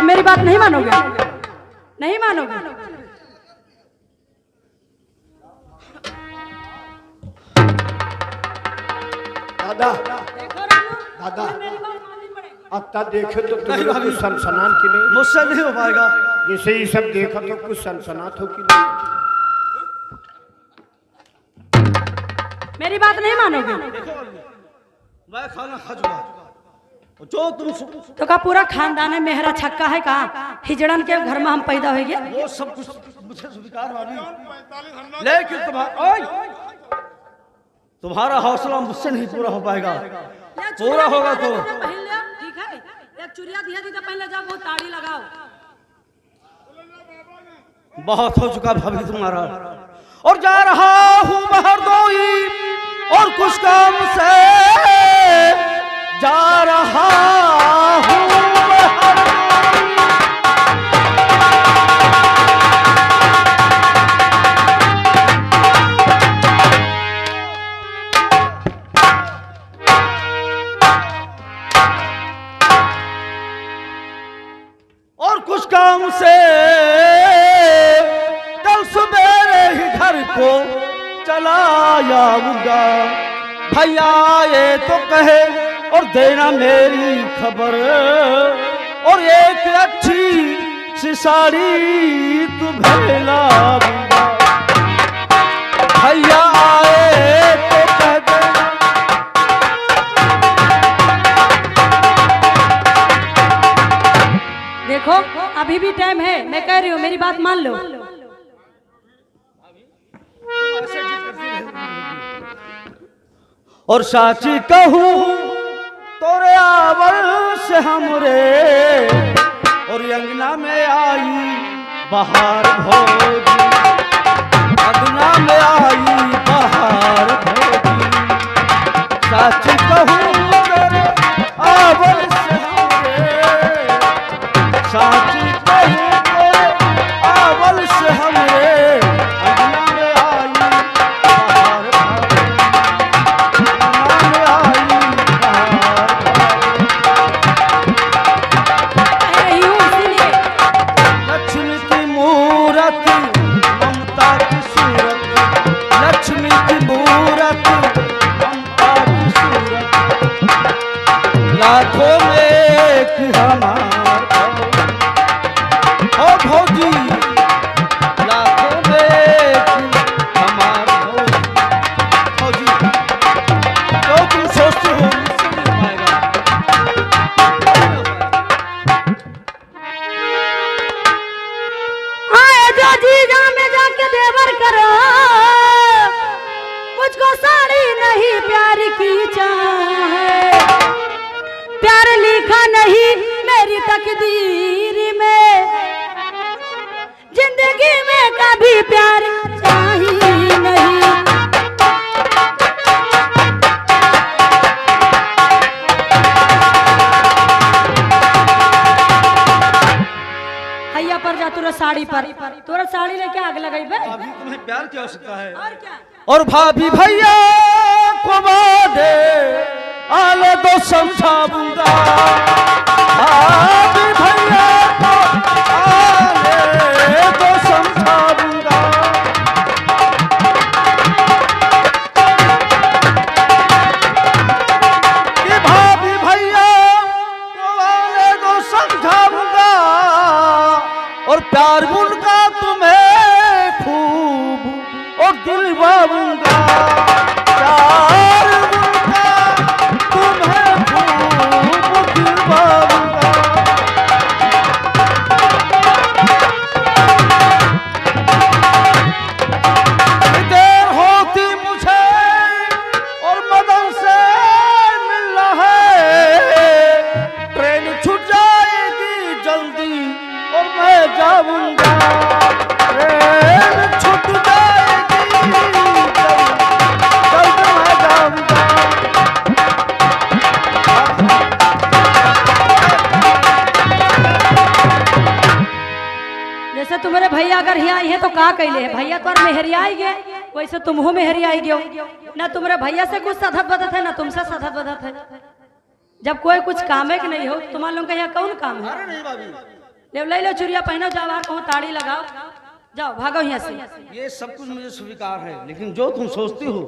मेरी बात नहीं मानोगे? नहीं मानोगे? दादा दादा अब तक देखे तो तुम्हें कुछ सनसनान की नहीं? मुझसे नहीं हो पाएगा। जैसे ये सब देखा तो कुछ सनसनात हो कि नहीं? मेरी बात नहीं मानोगे? मैं खाना खा चुका जो तुम तो का पूरा खानदान है मेहरा छक्का है कहा हिजड़न के घर में हम पैदा हो गए वो सब कुछ मुझे स्वीकार वाली, लेकिन तुम्हारा हौसला मुझसे नहीं पूरा हो पाएगा। पूरा होगा तो ठीक है, एक चुरिया दिया दी तो पहले जाओ वो ताड़ी लगाओ। बहुत हो चुका भाभी तुम्हारा, और जा रहा हूँ महरदोई और कुछ काम से जा रहा हूँ। और कुछ काम से कल सुबेरे ही घर को चला आऊंगा। भैया ये तो कहे और देना मेरी खबर, और एक अच्छी सी साड़ी तुम्हें लाऊंगा। भैया आए तो कह देना। देखो अभी भी टाइम है, मैं कह रही हूँ मेरी बात मान लो। और साची कहूँ तोरे आवल से हमरे, और अंगना में आई बहार भोगी, अंगना में आई बहार भोगी। साची कहूँ तोरे आवल से हमरे, साची कहूँ तोरे आवल से हमरे, अंगना में आई बहार भोगी। लक्ष्मी की मूरत ममता की सूरत, लक्ष्मी की मूरत ममता की सूरत, लाखों में एक हमारा ओ भौजी, लाखों में एक हमारा भौजी। जो तुम सोचते हो मुझसे नहीं हो पाएगा। जीजा में जाके देवर करो, मुझको साड़ी नहीं प्यार की चाहे, प्यार लिखा नहीं मेरी तकदीर में, जिंदगी में कभी प्यार चाहिए नहीं। हैया पर जा तुरा साड़ी पर, तुरा साड़ी लेके आग लगाई बे। अभी तुम्हें प्यार की आवश्यकता है। और क्या? और भाभी भैया को दे आले दो समझाऊंगा। भाभी भैया को आले दो समझाऊंगा। कि भाभी भैया को आले दो समझाऊंगा, और प्यार उनका तुम्हें खूब और दिलवाऊंगा। प्यार उनका तुम्हें खूब दिलवाऊंगा। देर होती मुझे और मदन से मिलना है, ट्रेन छूट जाएगी जल्दी और मैं जाऊंगा। जैसे तुम्हारे भैया अगर यहाँ आई है तो का कैले है, भैया तो मेहरिया आई गए, वैसे तुम हो मेहरिया आई गयो ना। तुम्हारे भैया से कुछ सधत बदत है ना तुमसे सधत बदत है। जब कोई कुछ काम है कि नहीं हो, तुम्हारे लोगों का यहाँ कौन काम है? अरे नहीं भाभी, ले लो चुरिया पहनो, जाओ वहाँ कहूँ ताड़ी लगाओ, जाओ भागो यहाँ से। ये सब कुछ मुझे स्वीकार है, लेकिन जो तुम सोचती हो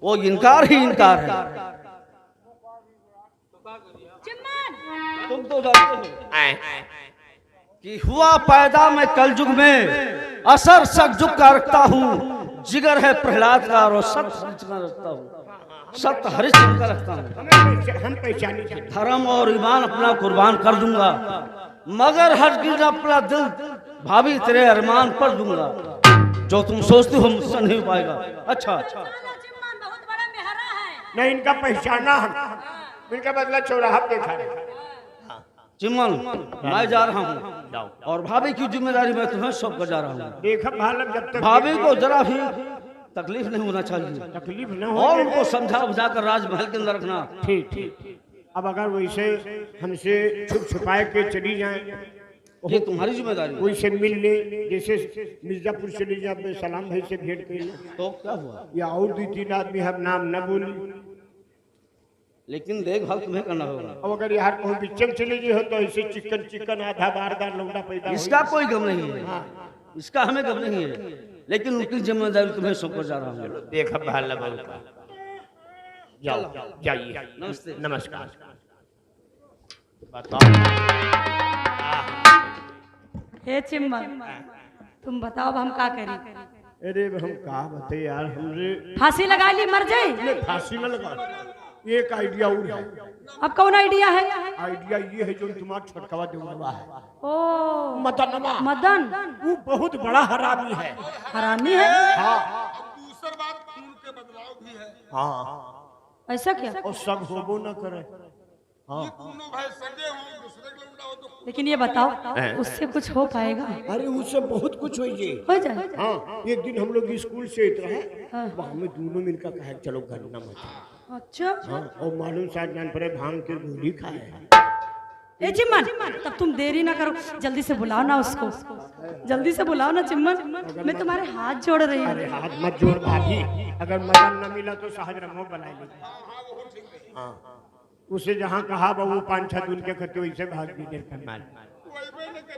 वो इनकार ही इनकार है। तुम तो जानते हो कि हुआ पैदा मैं कलयुग में, असर सतयुग का रखता हूँ, जिगर है प्रहलाद का और सत हरिश्चंद्र का रखता हूँ, सत हरिश्चंद्र का रखता हूँ। हम पहचानी थे। धर्म और ईमान अपना कुर्बान कर दूंगा, मगर हरगिज अपना दिल भाभी तेरे अरमान पर दूंगा। जो तुम सोचते हो मुझसे नहीं हो पाएगा। अच्छा नहीं, इनका पहचाना हम, इनका बदला चौराहा देखा है। चिमन मैं जा रहा हूँ और भाभी की जिम्मेदारी मैं तुम्हें सौंप कर जा रहा हूँ। देखा भालम, जब तक भाभी को जरा भी तकलीफ नहीं होना चाहिए, तकलीफ न हो और उनको समझा बुझा कर राजमहल के अंदर रखना। ठीक ठीक। अब अगर वैसे हमसे छुप छुपाए के चली जाए, ये तुम्हारी जिम्मेदारी है। वैसे मिल ले, जैसे मिर्जापुर चली जाए सलाम भाई से भेंट कर ले, तो क्या हुआ? या और 2-3 आदमी हम नाम न बोली, लेकिन देखभाल तुम्हें करना होगा। अब अगर यार कहूँ बिचम चले गए हो तो ऐसे चिकन चिकन आधा बारदार लौंडा पैदा इसका कोई गम नहीं है, इसका हमें गम नहीं है, लेकिन उनकी जिम्मेदारी तुम्हें सौंप कर जा रहा हूँ। देखा भाला का, जाओ जाइए। नमस्ते। नमस्कार। बताओ। हे चिम्मन, तुम बताओ अब हम का करें? अरे हम कहा बते यार, हमरे फांसी लगा ली मर जाए? नहीं, फांसी न लगा, एक आइडिया और है। अब कौन आइडिया है? आइडिया ये है जो तुम्हारा छोटकवा देवरवा है, ओ मदनवा, मदन, वो बहुत बड़ा हरामी है। हरामी है? हाँ। दूसरी बात खून के बदलाव भी है। हाँ, ऐसा क्या? और सब होबो न करे। हाँ। ये दोनों भाई सगे हो, दूसरे के लौंडा हो तो लेकिन ये बताओ उससे कुछ हो पाएगा? अरे उससे बहुत कुछ हो जाए। हो जाए? हाँ, एक दिन हम लोग स्कूल से इतने हाँ। वहाँ में दोनों मिलकर कहा चलो घर न मचा। अच्छा। हाँ, और मालूम साथ जान पड़े भांग के गोली खाए। ए चिम्मन, तब तुम देरी ना करो, जल्दी से बुलाओ ना उसको, जल्दी से बुलाओ ना चिम्मन, मैं तुम्हारे हाथ जोड़ रही अरे हूँ। हाथ मत जोड़ भाभी, अगर मदन न मिला तो सहज रमो बनाए ले। हाँ, उसे जहाँ कहा बहू 5-6 दिन के खते वैसे भाग भी देर कर मार।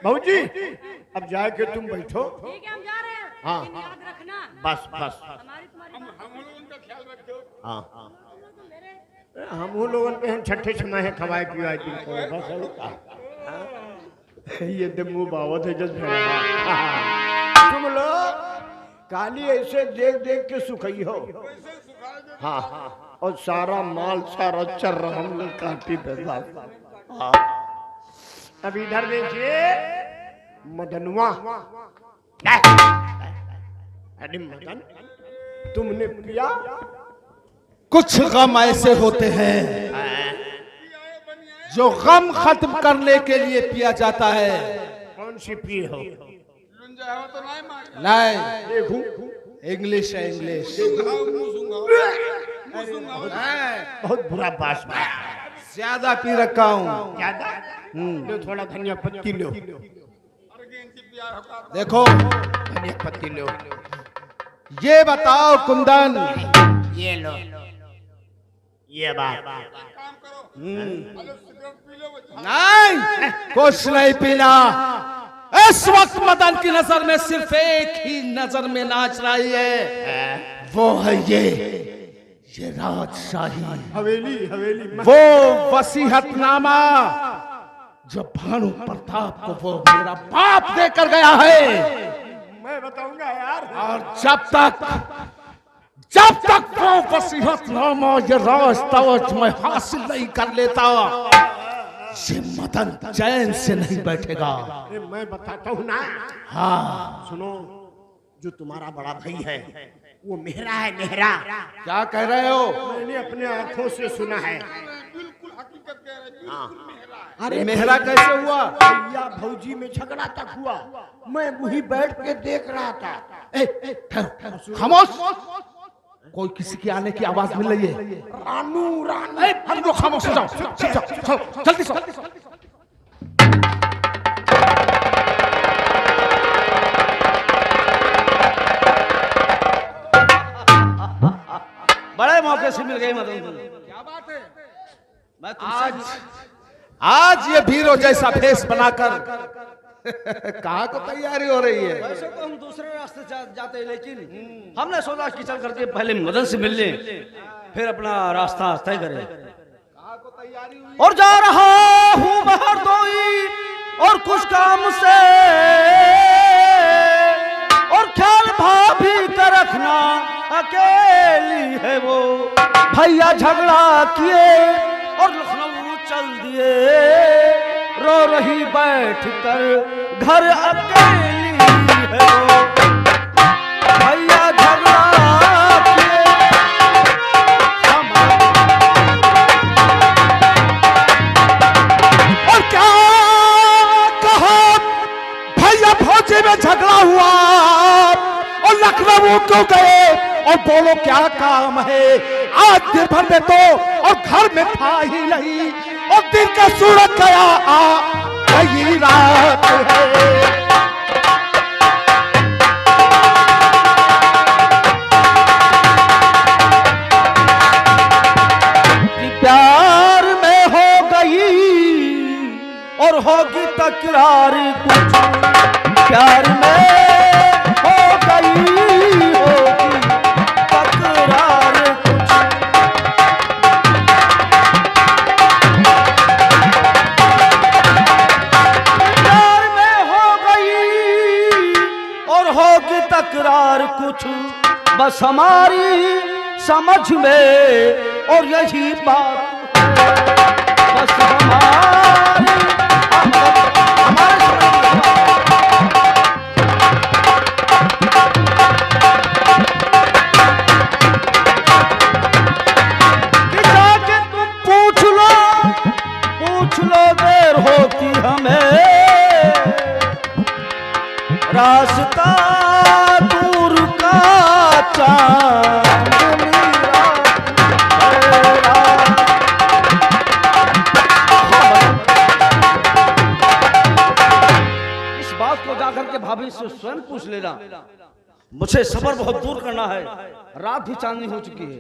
बहू जी, अब जाए के तुम बैठो। ठीक है, हम जा रहे हैं। हाँ, लेकिन याद रखना, बस बस। हम लोग उनका ख्याल रखो। हाँ, हम वो लोगों पे हम छठे छमाहे है खवाए पिवाए दिन को बस है का। ये दमू बावत है जस तुम लोग काली ऐसे देख देख के सुखई हो। हाँ, और सारा माल सारा चर हम लोग काटी दे साहब। हाँ, अब इधर देखिए मदनवा। अरे मदन, तुमने पिया? कुछ गम ऐसे होते हैं जो गम खत्म करने के लिए पिया जाता है। कौन सी पी हो? लुंजा हो तो नहीं मार। नहीं, देखूं इंग्लिश है, इंग्लिश। बहुत बुरा बात है। ज्यादा पी रखा हूँ। ज्यादा? लो थोड़ा धनिया पत्ती लो। देखो, धनिया पत्ती लो। ये बताओ कुंदन, ये लो। ये बात। काम करो। हेलो, सिगरेट पी लो बच्चा। नहीं, कुछ नहीं पीना। इस वक्त मदन की नजर में सिर्फ एक ही नजर में नाच रही है, वो है ये राजशाही, हवेली हवेली। वो वसीहतनामा जो भानु प्रताप को वो मेरा बाप देकर गया है। मैं बताऊंगा यार। और जब तक वो वसीहतनामा ये राज ताज मैं हासिल नहीं कर लेता, ये मदन चैन से नहीं बैठेगा। अरे मैं बताता हूँ ना। हाँ, सुनो, जो तुम्हारा बड़ा भाई है वो मेहरा है, मेहरा। क्या कह रहे हो? मैंने अपने आंखों से सुना है। बिल्कुल हकीकत कह रहे, बिल्कुल मेहरा है। अरे मेहरा कैसे हुआ? भैया भौजी में झगड़ा तक हुआ, मैं वहीं बैठ के देख रहा था। ठहरो, खामोश। कोई किसी की आने की आवाज मिल रही है। रानू रानू। हम लोग खामोश हो जाओ, चलो जल्दी से। कैसे मिल गई मदन तुम? क्या बात है? मैं आज ये वीरों जैसा भेष बनाकर कहाँ को तैयारी हो रही है? वैसे तो हम दूसरे रास्ते जाते हैं, लेकिन हमने सोचा कि चल करके पहले मदन से मिल लें, फिर अपना रास्ता तय करें। कहाँ को तैयारी हुई? और जा रहा हूँ बाहर दोई और कुछ काम से, और ख्याल भाभी का रखना, अकेली है वो। भैया झगड़ा किए और लखनऊ चल दिए, रो रही बैठ कर घर अकेली है वो। भैया झगड़ा किए, और क्या कहा? भैया फौजी में झगड़ा हुआ और लखनऊ क्यों गए? और बोलो क्या काम है? आज दिन भर में तो और घर में था ही नहीं, और दिन का सूरज गया कई रात है। प्यार में हो गई और होगी तकरार कुछ, प्यार में हो गई होगी तकरार कुछ। प्यार में हो गई और होगी तकरार कुछ, बस हमारी समझ में और यही बात है, बस हमारे कि जाके तुम पूछ लो देर होती हमें, रास्ता दूर का चांदनी बात को जाकर के भाभी से स्वयं पूछ लेना। मुझे सफर बहुत दूर करना है, रात भी चांदनी हो चुकी है।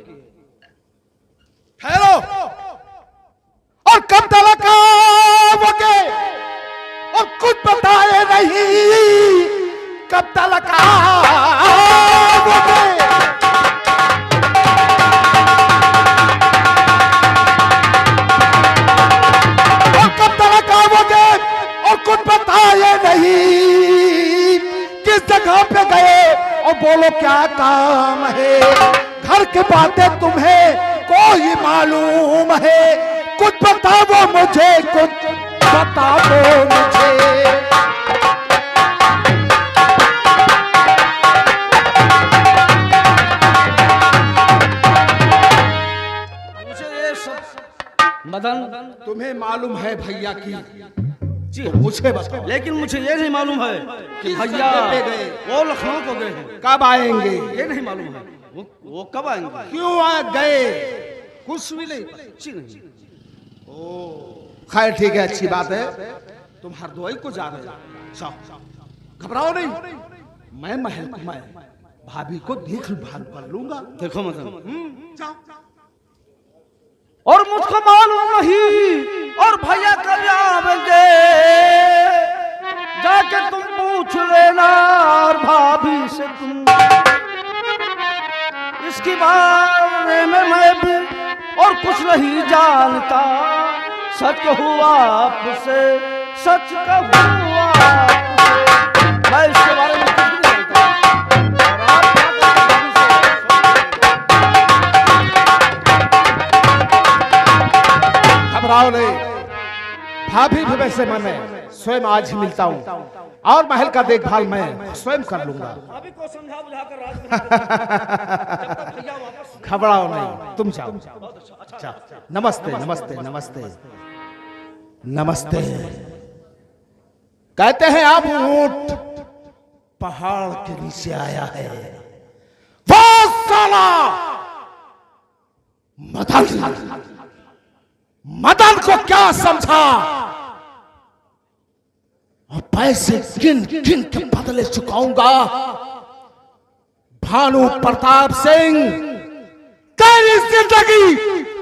ठहरो, और कब तक आओगे? और कुछ बताए नहीं, कब तक आओगे? और कब तक आओगे? और कुछ बताए नहीं, किस जगह पे गए? और बोलो क्या काम है? घर की बातें तुम्हें कोई मालूम है? कुछ बताओ मुझे, कुछ बताओ मुझे। मुझे ये सब मदन तुम्हें मालूम है भैया की? जी मुझे बताओ। लेकिन मुझे ये नहीं मालूम है कि भैया पे गए? वो लखनऊ को गए हैं। कब आएंगे? ये नहीं मालूम है वो कब आएंगे। क्यों आ गए? कुछ भी नहीं। जी नहीं। खैर ठीक है, अच्छी बात है। तुम हरदोई को जा रहे हो, जाओ, घबराओ नहीं। मैं महल को मैं भाभी को देख भाल कर लूंगा। देखो मदन, जाओ। और मुझको मालूम नहीं और भैया कब आवेंगे, जाके तुम पूछ लेना और भाभी से तुम। इसके बारे में मैं भी और कुछ नहीं जानता, सच हुआ आपसे, सच कहूँ आपसे, मैं इसके बारे में कुछ नहीं जानता। और आप घबराओ नहीं, भाभी भी वैसे मैं स्वयं आज ही मिलता हूँ, और महल का देखभाल मैं स्वयं कर लूंगा। अभी को समझा बुझा कर राज जब तक भैया वापस। घबराओ नहीं, तुम जाओ। जाओ। नमस्ते नमस्ते नमस्ते नमस्ते। कहते हैं आप ऊंट पहाड़ के नीचे आया है, वो साला मदन को क्या समझा? और पैसे गिन गिन के बदले चुकाऊंगा। भानु प्रताप सिंह तेरी जिंदगी